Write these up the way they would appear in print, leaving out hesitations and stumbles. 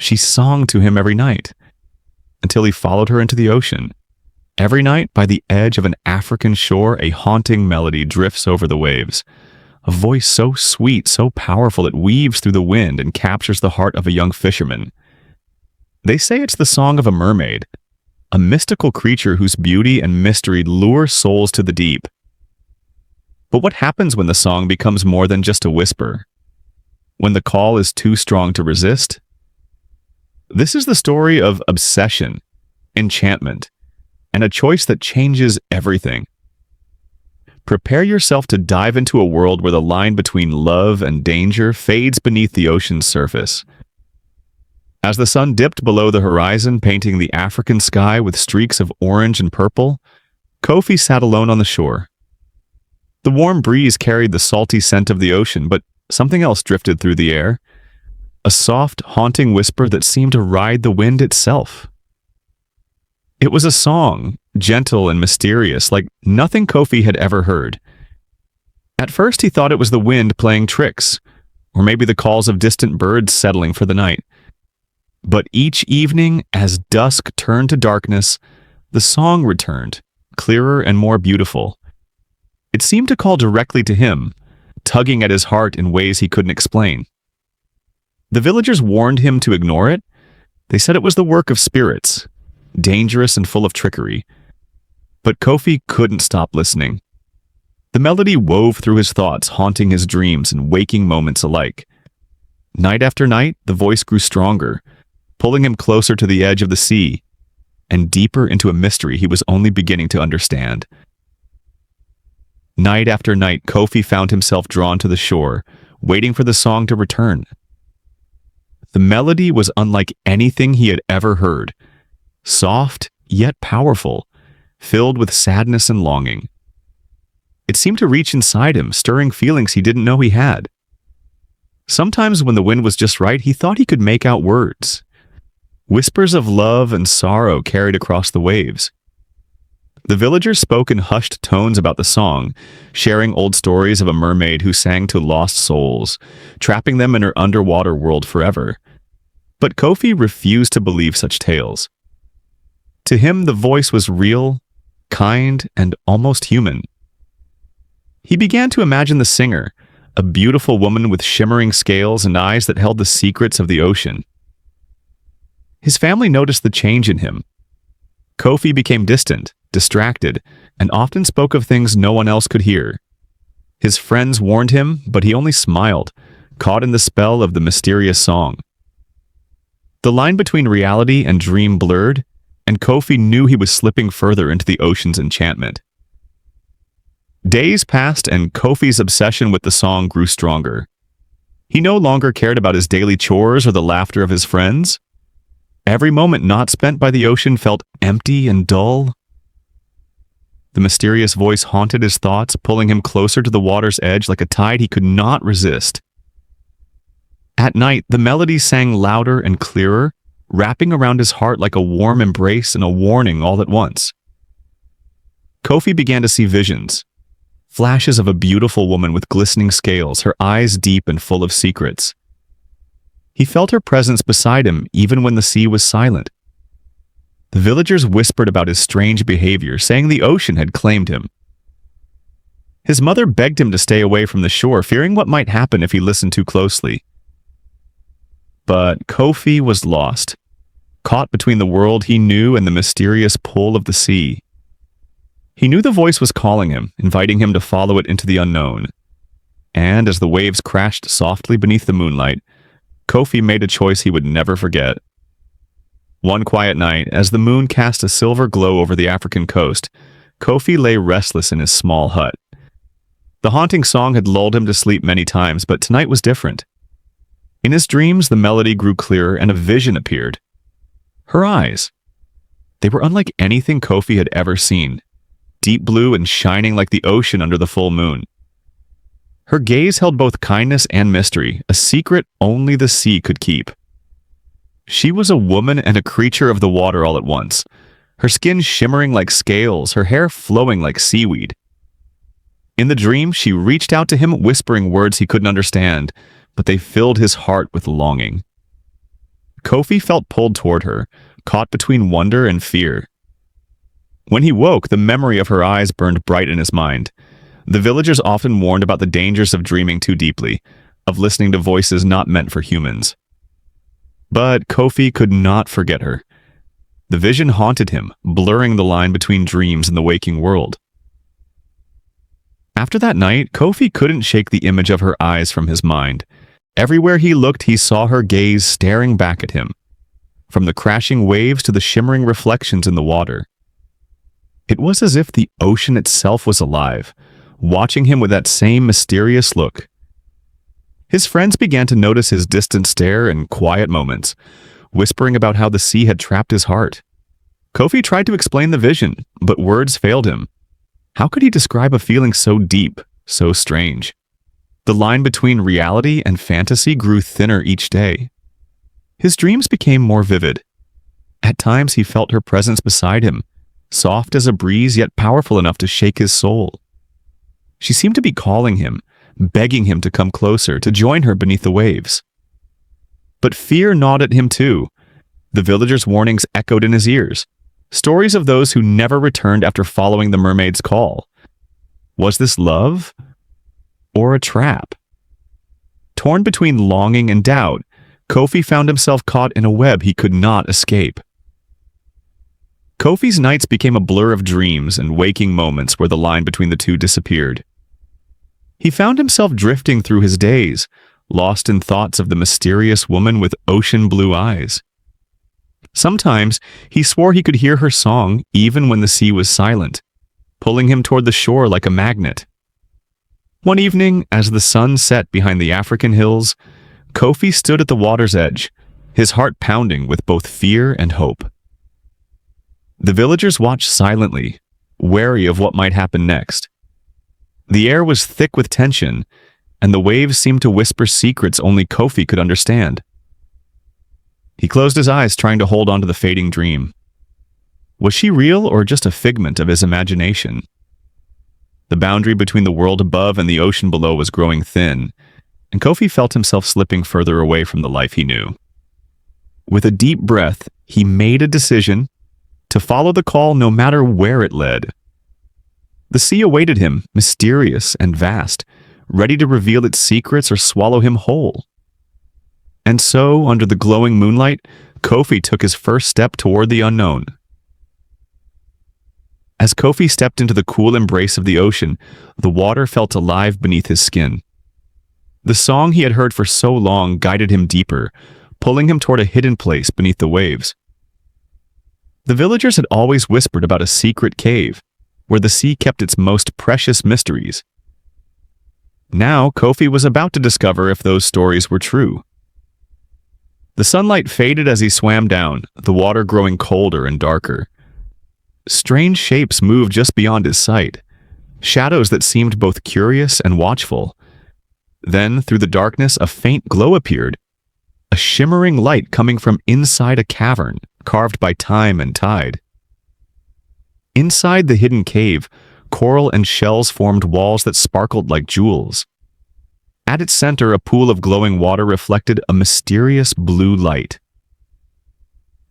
She sung to him every night, until he followed her into the ocean. Every night, by the edge of an African shore, a haunting melody drifts over the waves. A voice so sweet, so powerful, it weaves through the wind and captures the heart of a young fisherman. They say it's the song of a mermaid, a mystical creature whose beauty and mystery lure souls to the deep. But what happens when the song becomes more than just a whisper? When the call is too strong to resist? This is the story of obsession, enchantment, and a choice that changes everything. Prepare yourself to dive into a world where the line between love and danger fades beneath the ocean's surface. As the sun dipped below the horizon, painting the African sky with streaks of orange and purple, Kofi sat alone on the shore. The warm breeze carried the salty scent of the ocean, but something else drifted through the air. A soft, haunting whisper that seemed to ride the wind itself. It was a song, gentle and mysterious, like nothing Kofi had ever heard. At first he thought it was the wind playing tricks, or maybe the calls of distant birds settling for the night. But each evening, as dusk turned to darkness, the song returned, clearer and more beautiful. It seemed to call directly to him, tugging at his heart in ways he couldn't explain. The villagers warned him to ignore it. They said it was the work of spirits, dangerous and full of trickery. But Kofi couldn't stop listening. The melody wove through his thoughts, haunting his dreams and waking moments alike. Night after night, the voice grew stronger, pulling him closer to the edge of the sea, and deeper into a mystery he was only beginning to understand. Night after night, Kofi found himself drawn to the shore, waiting for the song to return. The melody was unlike anything he had ever heard, soft yet powerful, filled with sadness and longing. It seemed to reach inside him, stirring feelings he didn't know he had. Sometimes when the wind was just right, he thought he could make out words. Whispers of love and sorrow carried across the waves. The villagers spoke in hushed tones about the song, sharing old stories of a mermaid who sang to lost souls, trapping them in her underwater world forever. But Kofi refused to believe such tales. To him, the voice was real, kind, and almost human. He began to imagine the singer, a beautiful woman with shimmering scales and eyes that held the secrets of the ocean. His family noticed the change in him. Kofi became distant, distracted, and often spoke of things no one else could hear. His friends warned him, but he only smiled, caught in the spell of the mysterious song. The line between reality and dream blurred, and Kofi knew he was slipping further into the ocean's enchantment. Days passed, and Kofi's obsession with the song grew stronger. He no longer cared about his daily chores or the laughter of his friends. Every moment not spent by the ocean felt empty and dull. The mysterious voice haunted his thoughts, pulling him closer to the water's edge like a tide he could not resist. At night, the melody sang louder and clearer, wrapping around his heart like a warm embrace and a warning all at once. Kofi began to see visions, flashes of a beautiful woman with glistening scales, her eyes deep and full of secrets. He felt her presence beside him even when the sea was silent. The villagers whispered about his strange behavior, saying the ocean had claimed him. His mother begged him to stay away from the shore, fearing what might happen if he listened too closely. But Kofi was lost, caught between the world he knew and the mysterious pull of the sea. He knew the voice was calling him, inviting him to follow it into the unknown. And as the waves crashed softly beneath the moonlight, Kofi made a choice he would never forget. One quiet night, as the moon cast a silver glow over the African coast, Kofi lay restless in his small hut. The haunting song had lulled him to sleep many times, but tonight was different. In his dreams, the melody grew clearer and a vision appeared. Her eyes. They were unlike anything Kofi had ever seen, deep blue and shining like the ocean under the full moon. Her gaze held both kindness and mystery, a secret only the sea could keep. She was a woman and a creature of the water all at once, her skin shimmering like scales, her hair flowing like seaweed. In the dream, she reached out to him, whispering words he couldn't understand, but they filled his heart with longing. Kofi felt pulled toward her, caught between wonder and fear. When he woke, the memory of her eyes burned bright in his mind. The villagers often warned about the dangers of dreaming too deeply, of listening to voices not meant for humans. But Kofi could not forget her. The vision haunted him, blurring the line between dreams and the waking world. After that night, Kofi couldn't shake the image of her eyes from his mind. Everywhere he looked, he saw her gaze staring back at him, from the crashing waves to the shimmering reflections in the water. It was as if the ocean itself was alive, watching him with that same mysterious look. His friends began to notice his distant stare and quiet moments, whispering about how the sea had trapped his heart. Kofi tried to explain the vision, but words failed him. How could he describe a feeling so deep, so strange? The line between reality and fantasy grew thinner each day. His dreams became more vivid. At times he felt her presence beside him, soft as a breeze yet powerful enough to shake his soul. She seemed to be calling him, begging him to come closer, to join her beneath the waves. But fear gnawed at him too. The villagers' warnings echoed in his ears, stories of those who never returned after following the mermaid's call. Was this love or a trap? Torn between longing and doubt, Kofi found himself caught in a web he could not escape. Kofi's nights became a blur of dreams and waking moments where the line between the two disappeared. He found himself drifting through his days, lost in thoughts of the mysterious woman with ocean blue eyes. Sometimes he swore he could hear her song even when the sea was silent, pulling him toward the shore like a magnet. One evening, as the sun set behind the African hills, Kofi stood at the water's edge, his heart pounding with both fear and hope. The villagers watched silently, wary of what might happen next. The air was thick with tension, and the waves seemed to whisper secrets only Kofi could understand. He closed his eyes, trying to hold on to the fading dream. Was she real or just a figment of his imagination? The boundary between the world above and the ocean below was growing thin, and Kofi felt himself slipping further away from the life he knew. With a deep breath, he made a decision to follow the call no matter where it led. The sea awaited him, mysterious and vast, ready to reveal its secrets or swallow him whole. And so, under the glowing moonlight, Kofi took his first step toward the unknown. As Kofi stepped into the cool embrace of the ocean, the water felt alive beneath his skin. The song he had heard for so long guided him deeper, pulling him toward a hidden place beneath the waves. The villagers had always whispered about a secret cave, where the sea kept its most precious mysteries. Now, Kofi was about to discover if those stories were true. The sunlight faded as he swam down, the water growing colder and darker. Strange shapes moved just beyond his sight, shadows that seemed both curious and watchful. Then, through the darkness, a faint glow appeared, a shimmering light coming from inside a cavern carved by time and tide. Inside the hidden cave, coral and shells formed walls that sparkled like jewels. At its center, a pool of glowing water reflected a mysterious blue light.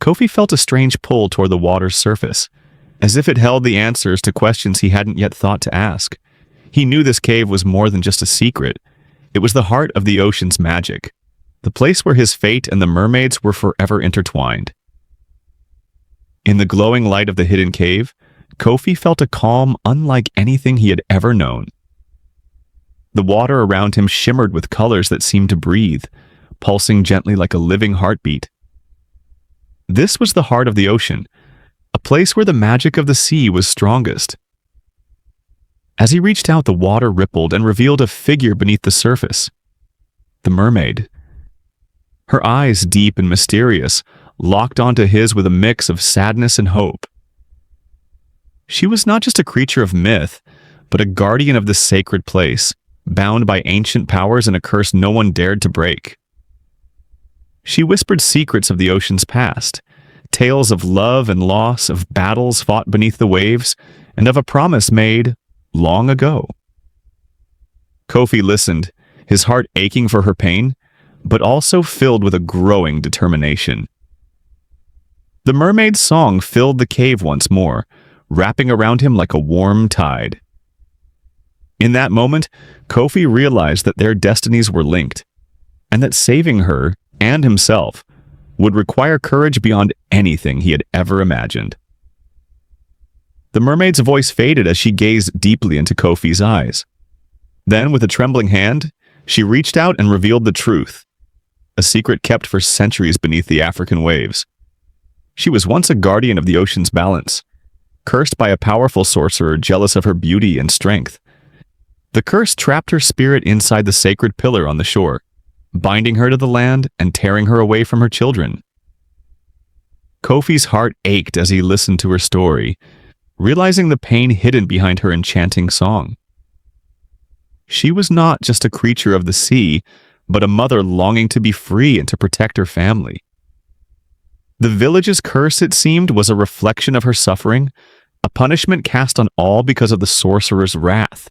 Kofi felt a strange pull toward the water's surface, as if it held the answers to questions he hadn't yet thought to ask. He knew this cave was more than just a secret. It was the heart of the ocean's magic, the place where his fate and the mermaids were forever intertwined. In the glowing light of the hidden cave, Kofi felt a calm unlike anything he had ever known. The water around him shimmered with colors that seemed to breathe, pulsing gently like a living heartbeat. This was the heart of the ocean, a place where the magic of the sea was strongest. As he reached out, the water rippled and revealed a figure beneath the surface. The mermaid. Her eyes, deep and mysterious, locked onto his with a mix of sadness and hope. She was not just a creature of myth, but a guardian of this sacred place, bound by ancient powers and a curse no one dared to break. She whispered secrets of the ocean's past, tales of love and loss, of battles fought beneath the waves, and of a promise made long ago. Kofi listened, his heart aching for her pain, but also filled with a growing determination. The mermaid's song filled the cave once more, wrapping around him like a warm tide. In that moment, Kofi realized that their destinies were linked, and that saving her and himself would require courage beyond anything he had ever imagined. The mermaid's voice faded as she gazed deeply into Kofi's eyes. Then, with a trembling hand, she reached out and revealed the truth, a secret kept for centuries beneath the African waves. She was once a guardian of the ocean's balance, cursed by a powerful sorcerer jealous of her beauty and strength. The curse trapped her spirit inside the sacred pillar on the shore, binding her to the land and tearing her away from her children. Kofi's heart ached as he listened to her story, realizing the pain hidden behind her enchanting song. She was not just a creature of the sea, but a mother longing to be free and to protect her family. The village's curse, it seemed, was a reflection of her suffering, a punishment cast on all because of the sorcerer's wrath.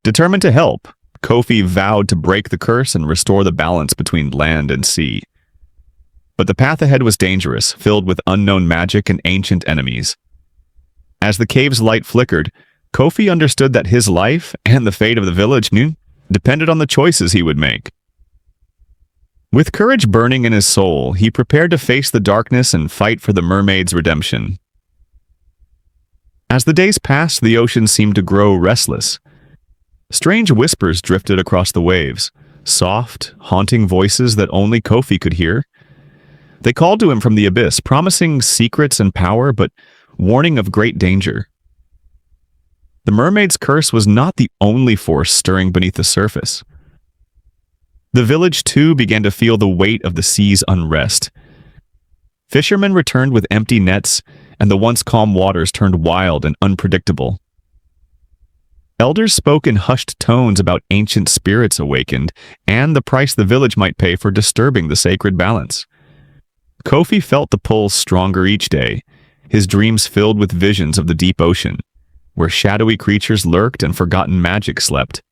Determined to help, Kofi vowed to break the curse and restore the balance between land and sea. But the path ahead was dangerous, filled with unknown magic and ancient enemies. As the cave's light flickered, Kofi understood that his life and the fate of the village depended on the choices he would make. With courage burning in his soul, he prepared to face the darkness and fight for the mermaid's redemption. As the days passed, the ocean seemed to grow restless. Strange whispers drifted across the waves, soft, haunting voices that only Kofi could hear. They called to him from the abyss, promising secrets and power, but warning of great danger. The mermaid's curse was not the only force stirring beneath the surface. The village, too, began to feel the weight of the sea's unrest. Fishermen returned with empty nets, and the once calm waters turned wild and unpredictable. Elders spoke in hushed tones about ancient spirits awakened and the price the village might pay for disturbing the sacred balance. Kofi felt the pull stronger each day, his dreams filled with visions of the deep ocean, where shadowy creatures lurked and forgotten magic slept.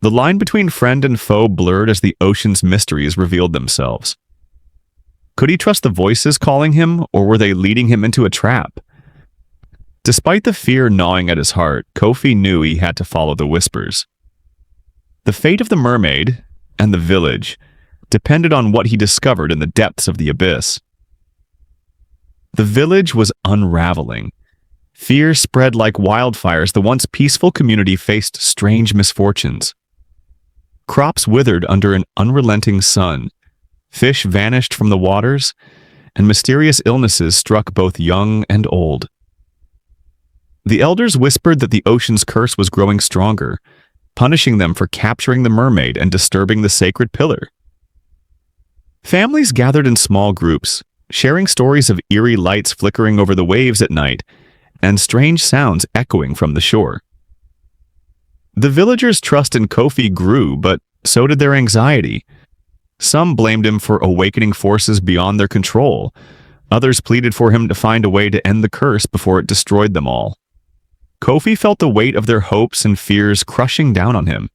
The line between friend and foe blurred as the ocean's mysteries revealed themselves. Could he trust the voices calling him, or were they leading him into a trap? Despite the fear gnawing at his heart, Kofi knew he had to follow the whispers. The fate of the mermaid and the village depended on what he discovered in the depths of the abyss. The village was unraveling. Fear spread like wildfires. The once peaceful community faced strange misfortunes. Crops withered under an unrelenting sun, fish vanished from the waters, and mysterious illnesses struck both young and old. The elders whispered that the ocean's curse was growing stronger, punishing them for capturing the mermaid and disturbing the sacred pillar. Families gathered in small groups, sharing stories of eerie lights flickering over the waves at night and strange sounds echoing from the shore. The villagers' trust in Kofi grew, but so did their anxiety. Some blamed him for awakening forces beyond their control. Others pleaded for him to find a way to end the curse before it destroyed them all. Kofi felt the weight of their hopes and fears crushing down on him.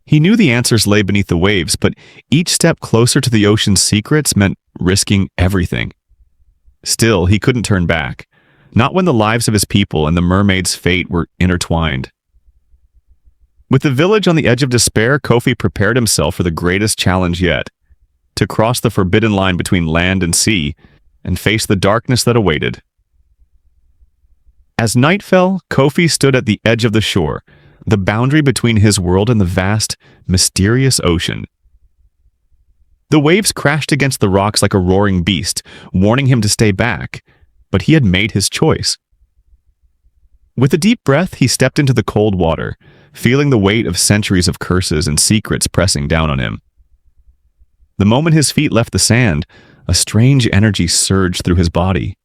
He knew the answers lay beneath the waves, but each step closer to the ocean's secrets meant risking everything. Still, he couldn't turn back, not when the lives of his people and the mermaid's fate were intertwined. With the village on the edge of despair, Kofi prepared himself for the greatest challenge yet, to cross the forbidden line between land and sea and face the darkness that awaited. As night fell, Kofi stood at the edge of the shore, the boundary between his world and the vast, mysterious ocean. The waves crashed against the rocks like a roaring beast, warning him to stay back, but he had made his choice. With a deep breath, he stepped into the cold water, feeling the weight of centuries of curses and secrets pressing down on him. The moment his feet left the sand, a strange energy surged through his body.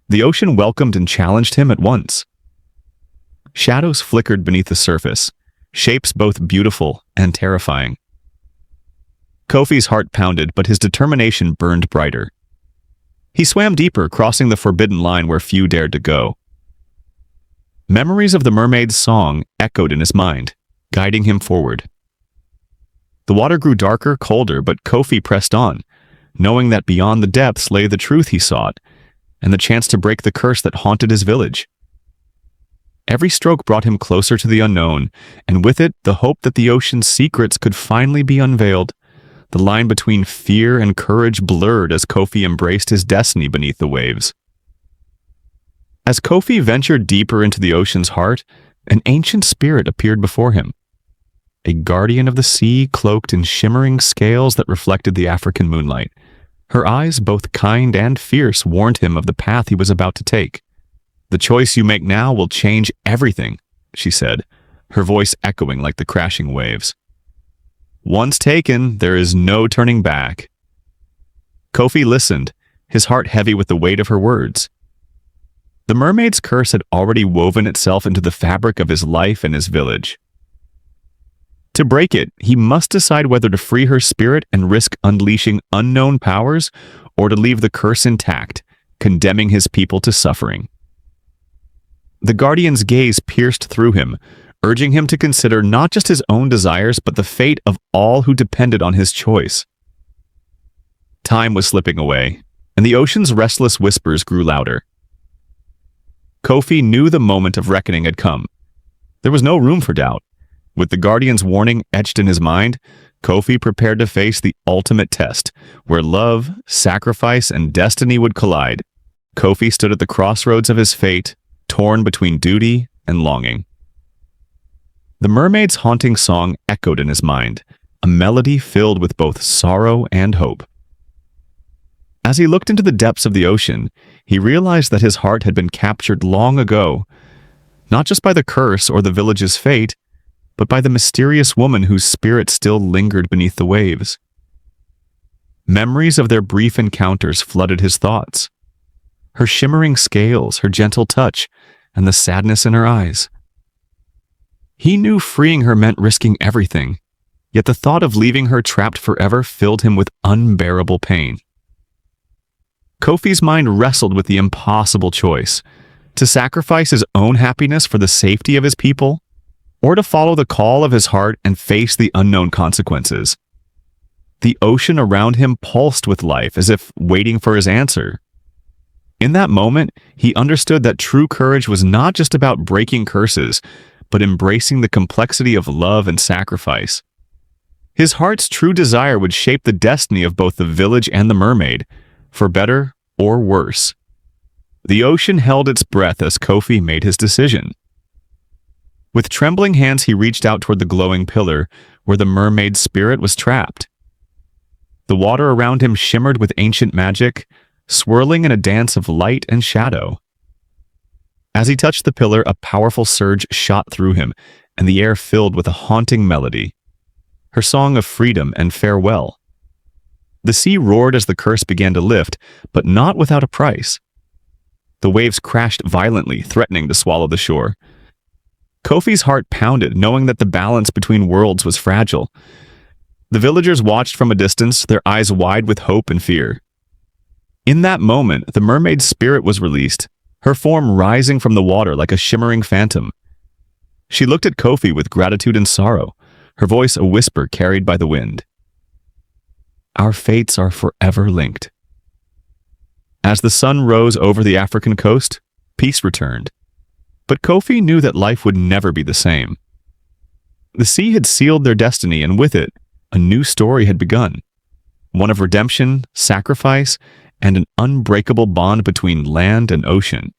The ocean welcomed and challenged him at once. Shadows flickered beneath the surface, shapes both beautiful and terrifying. Kofi's heart pounded, but his determination burned brighter. He swam deeper, crossing the forbidden line where few dared to go. Memories of the mermaid's song echoed in his mind, guiding him forward. The water grew darker, colder, but Kofi pressed on, knowing that beyond the depths lay the truth he sought, and the chance to break the curse that haunted his village. Every stroke brought him closer to the unknown, and with it, the hope that the ocean's secrets could finally be unveiled. The line between fear and courage blurred as Kofi embraced his destiny beneath the waves. As Kofi ventured deeper into the ocean's heart, an ancient spirit appeared before him. A guardian of the sea cloaked in shimmering scales that reflected the African moonlight. Her eyes, both kind and fierce, warned him of the path he was about to take. "The choice you make now will change everything," she said, her voice echoing like the crashing waves. "Once taken, there is no turning back." Kofi listened, his heart heavy with the weight of her words. The mermaid's curse had already woven itself into the fabric of his life and his village. To break it, he must decide whether to free her spirit and risk unleashing unknown powers, or to leave the curse intact, condemning his people to suffering. The guardian's gaze pierced through him, urging him to consider not just his own desires but the fate of all who depended on his choice. Time was slipping away, and the ocean's restless whispers grew louder. Kofi knew the moment of reckoning had come. There was no room for doubt. With the guardian's warning etched in his mind, Kofi prepared to face the ultimate test, where love, sacrifice, and destiny would collide. Kofi stood at the crossroads of his fate, torn between duty and longing. The mermaid's haunting song echoed in his mind, a melody filled with both sorrow and hope. As he looked into the depths of the ocean, he realized that his heart had been captured long ago, not just by the curse or the village's fate, but by the mysterious woman whose spirit still lingered beneath the waves. Memories of their brief encounters flooded his thoughts. Her shimmering scales, her gentle touch, and the sadness in her eyes. He knew freeing her meant risking everything, yet the thought of leaving her trapped forever filled him with unbearable pain. Kofi's mind wrestled with the impossible choice: to sacrifice his own happiness for the safety of his people, or to follow the call of his heart and face the unknown consequences. The ocean around him pulsed with life, as if waiting for his answer. In that moment, he understood that true courage was not just about breaking curses, but embracing the complexity of love and sacrifice. His heart's true desire would shape the destiny of both the village and the mermaid, for better or worse. The ocean held its breath as Kofi made his decision. With trembling hands, he reached out toward the glowing pillar where the mermaid's spirit was trapped. The water around him shimmered with ancient magic, swirling in a dance of light and shadow. As he touched the pillar, a powerful surge shot through him, and the air filled with a haunting melody, her song of freedom and farewell. The sea roared as the curse began to lift, but not without a price. The waves crashed violently, threatening to swallow the shore. Kofi's heart pounded, knowing that the balance between worlds was fragile. The villagers watched from a distance, their eyes wide with hope and fear. In that moment, the mermaid's spirit was released, her form rising from the water like a shimmering phantom. She looked at Kofi with gratitude and sorrow, her voice a whisper carried by the wind. "Our fates are forever linked." As the sun rose over the African coast, peace returned. But Kofi knew that life would never be the same. The sea had sealed their destiny, and with it, a new story had begun. One of redemption, sacrifice, and an unbreakable bond between land and ocean.